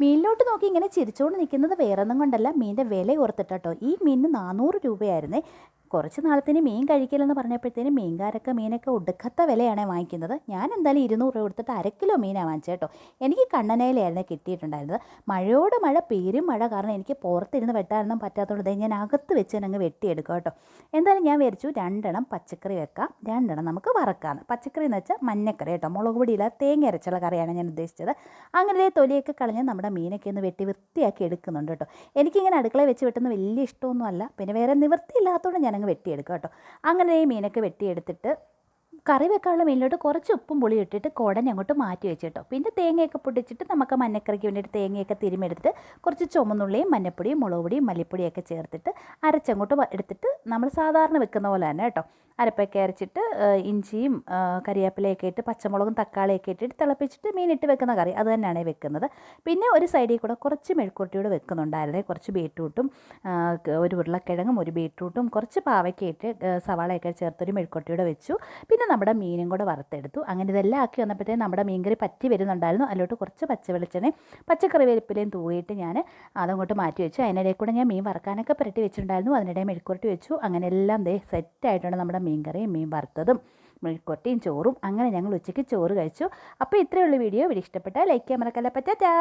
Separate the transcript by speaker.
Speaker 1: മീനിലോട്ട് നോക്കി ഇങ്ങനെ ചിരിച്ചുകൊണ്ട് നിൽക്കുന്നത് വേറൊന്നും കൊണ്ടല്ല, മീനിൻ്റെ വില ഓർത്തിട്ടോ. ഈ മീനിന് 400 രൂപയായിരുന്നേ. കുറച്ച് നാളത്തിന് മീൻ കഴിക്കില്ലെന്ന് പറഞ്ഞപ്പോഴത്തേനും മീൻകാരൊക്കെ മീനൊക്കെ ഒടുക്കത്ത വിലയാണ് വാങ്ങിക്കുന്നത്. ഞാൻ എന്തായാലും 200 രൂപ കൊടുത്തിട്ട് 1/2 കിലോ മീനാണ് വാങ്ങിച്ചത് കേട്ടോ. എനിക്ക് കണ്ണനയിലായിരുന്നു കിട്ടിയിട്ടുണ്ടായിരുന്നത്. മഴയോട് മഴ, പേരും മഴ കാരണം എനിക്ക് പുറത്തിരുന്ന് വെട്ടാനൊന്നും പറ്റാത്തതുകൊണ്ട് ഞാൻ അകത്ത് വെച്ച് അങ്ങ് വെട്ടിയെടുക്കാം കേട്ടോ. എന്തായാലും ഞാൻ വിചാരിച്ചു 2 എണ്ണം പച്ചക്കറി വെക്കാം, 2 എണ്ണം നമുക്ക് വറക്കാമെന്ന്. പച്ചക്കറി എന്ന് വെച്ചാൽ മഞ്ഞക്കറി കേട്ടോ, മുളക് പൊടിയില്ല, തേങ്ങ അരച്ചുള്ള കറിയാണ് ഞാൻ ഉദ്ദേശിച്ചത്. അങ്ങനെ തൊലിയൊക്കെ കളഞ്ഞ് നമ്മുടെ മീനൊക്കെ ഒന്ന് വെട്ടി വൃത്തിയാക്കി എടുക്കുന്നുണ്ട് കേട്ടോ. എനിക്കിങ്ങനെ അടുക്കളയിൽ വെച്ച് വെട്ടുന്ന വലിയ ഇഷ്ടമൊന്നും അല്ല, പിന്നെ വേറെ നിവൃത്തിയില്ലാത്തതുകൊണ്ട് ഞാനങ്ങ് വെട്ടിയെടുക്കുക കേട്ടോ. അങ്ങനെ ഈ മീനൊക്കെ വെട്ടിയെടുത്തിട്ട് കറി വെക്കാനുള്ള മീനിലോട്ട് കുറച്ച് ഉപ്പും പുളിയും ഇട്ടിട്ട് കുടഞ്ഞ് അങ്ങോട്ട് മാറ്റി വെച്ച് കേട്ടോ. പിന്നെ തേങ്ങയൊക്കെ പൊട്ടിച്ചിട്ട് നമുക്ക് മഞ്ഞക്കറിക്ക് വേണ്ടിയിട്ട് തേങ്ങയൊക്കെ തിരുമെടുത്തിട്ട് കുറച്ച് ചുമന്നുള്ളിയും മഞ്ഞപ്പൊടിയും മുളക് പൊടിയും മല്ലിപ്പൊടിയൊക്കെ ചേർത്തിട്ട് അരച്ചങ്ങോട്ട് എടുത്തിട്ട് നമ്മൾ സാധാരണ വെക്കുന്ന പോലെ തന്നെ കേട്ടോ. അരപ്പൊക്കെ അരച്ചിട്ട് ഇഞ്ചിയും കരിവേപ്പിലയൊക്കെ ഇട്ട് പച്ചമുളകും തക്കാളിയൊക്കെ ഇട്ടിട്ട് തിളപ്പിച്ചിട്ട് മീനിട്ട് വെക്കുന്ന കറി അത് തന്നെയാണ് വെക്കുന്നത്. പിന്നെ ഒരു സൈഡിൽ കൂടെ കുറച്ച് മെഴുക്കുവരട്ടിയോട് വെക്കുന്നുണ്ടായിരുന്നേ. കുറച്ച് ബീറ്റ്റൂട്ടും ഒരു ഉരുളക്കിഴങ്ങും ഒരു ബീറ്റ്റൂട്ടും കുറച്ച് പാവയ്ക്ക ഇട്ട് സവാളയൊക്കെ ചേർത്തൊരു മെഴുക്കുവരട്ടിയോടെ വെച്ചു. പിന്നെ നമ്മുടെ മീനും കൂടെ വറുത്തെടുത്തു. അങ്ങനെ ഇതെല്ലാം ആക്കി വന്നപ്പോഴത്തേക്കും നമ്മുടെ മീൻകറി പറ്റി വരുന്നുണ്ടായിരുന്നു. അതിലോട്ട് കുറച്ച് പച്ച വെളിച്ചെണ്ണയും പച്ചക്കറിവേപ്പിലയും തൂവിയിട്ട് ഞാൻ അതങ്ങോട്ട് മാറ്റി വെച്ചു. അതിനിടയിൽ കൂടെ ഞാൻ മീൻ വറക്കാനൊക്കെ പുരട്ടി വെച്ചിട്ടുണ്ടായിരുന്നു. അതിനിടെ മെഴുക്കുവരട്ടി വെച്ചു. അങ്ങനെ എല്ലാം സെറ്റായിട്ടുണ്ട് നമ്മുടെ മീൻകറിയും മീൻ വറുത്തതും മെഴുക്കുവരട്ടിയും ചോറും. അങ്ങനെ ഞങ്ങൾ ഉച്ചയ്ക്ക് ചോറ് കഴിച്ചു. അപ്പോൾ ഇത്രയുള്ള വീഡിയോ ഇഷ്ടപ്പെട്ടാൽ ലൈക്ക് ചെയ്യാൻ മറക്കല്ല. പറ്റാ.